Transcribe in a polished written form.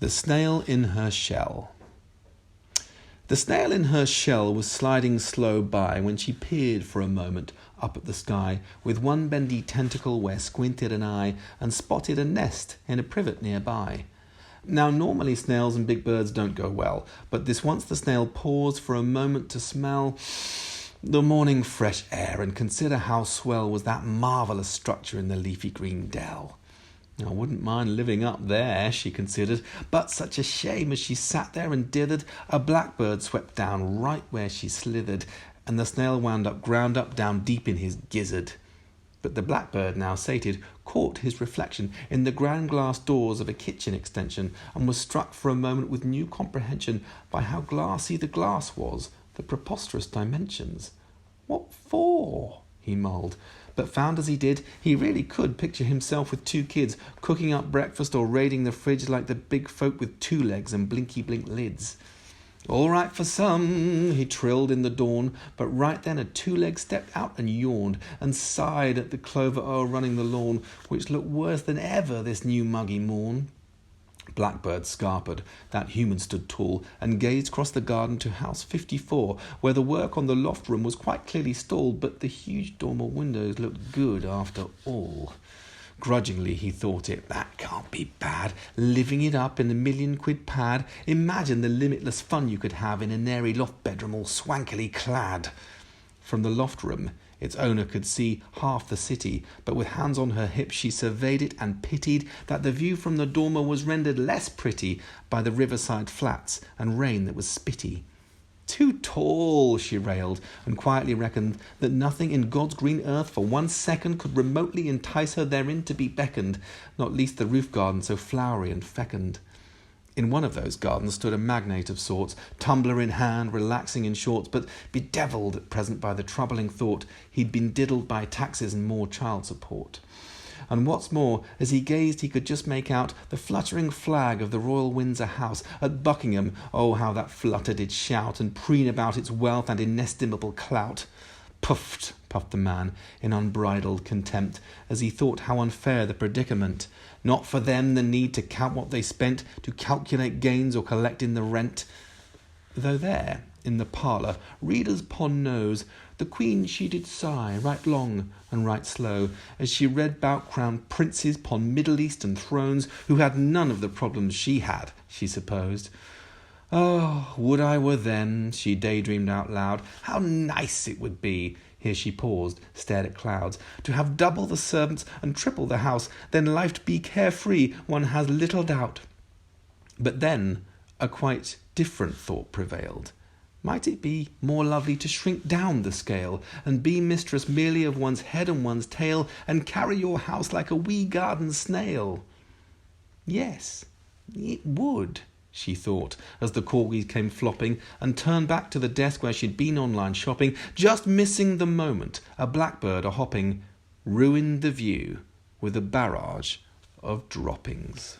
The Snail in Her Shell. The snail in her shell was sliding slow by when she peered for a moment up at the sky, with one bendy tentacle where squinted an eye, and spotted a nest in a privet nearby. Now normally snails and big birds don't go well, but this once the snail paused for a moment to smell the morning fresh air and consider how swell was that marvellous structure in the leafy green dell. I wouldn't mind living up there, she considered, but such a shame as she sat there and dithered, a blackbird swept down right where she slithered, and the snail wound up ground up down deep in his gizzard. But the blackbird, now sated, caught his reflection in the ground glass doors of a kitchen extension, and was struck for a moment with new comprehension by how glassy the glass was, the preposterous dimensions. "What for?" he mulled, but found as he did, he really could picture himself with two kids, cooking up breakfast or raiding the fridge like the big folk with two legs and blinky-blink lids. "All right for some," he trilled in the dawn, but right then a two-leg stepped out and yawned, and sighed at the clover o'errunning the lawn, which looked worse than ever this new muggy morn. Blackbird scarpered, that human stood tall, and gazed across the garden to house 54, where the work on the loft room was quite clearly stalled, but the huge dormer windows looked good after all. Grudgingly he thought it, that can't be bad, living it up in the £1,000,000 pad. Imagine the limitless fun you could have in an airy loft bedroom all swankily clad. From the loft room its owner could see half the city, but with hands on her hips she surveyed it and pitied that the view from the dormer was rendered less pretty by the riverside flats and rain that was spitty. "Too tall," she railed, and quietly reckoned that nothing in God's green earth for 1 second could remotely entice her therein to be beckoned, not least the roof garden so flowery and fecund. In one of those gardens stood a magnate of sorts, tumbler in hand, relaxing in shorts, but bedevilled at present by the troubling thought he'd been diddled by taxes and more child support. And what's more, as he gazed he could just make out the fluttering flag of the Royal Windsor House at Buckingham. Oh, how that flutter did shout and preen about its wealth and inestimable clout. "Puffed," puffed the man, in unbridled contempt, as he thought how unfair the predicament. Not for them the need to count what they spent, to calculate gains or collect in the rent. Though there, in the parlour, readers pon knows, the Queen she did sigh right long and right slow, as she read 'bout crowned princes pon Middle Eastern thrones, who had none of the problems she had, she supposed. "Oh, would I were them," she daydreamed out loud. "How nice it would be," here she paused, stared at clouds, "to have double the servants and triple the house, then life'd be carefree, one has little doubt." But then a quite different thought prevailed. Might it be more lovely to shrink down the scale, and be mistress merely of one's head and one's tail, and carry your house like a wee garden snail? Yes, it would, she thought, as the corgis came flopping, and turned back to the desk where she'd been online shopping, just missing the moment a blackbird a-hopping ruined the view with a barrage of droppings.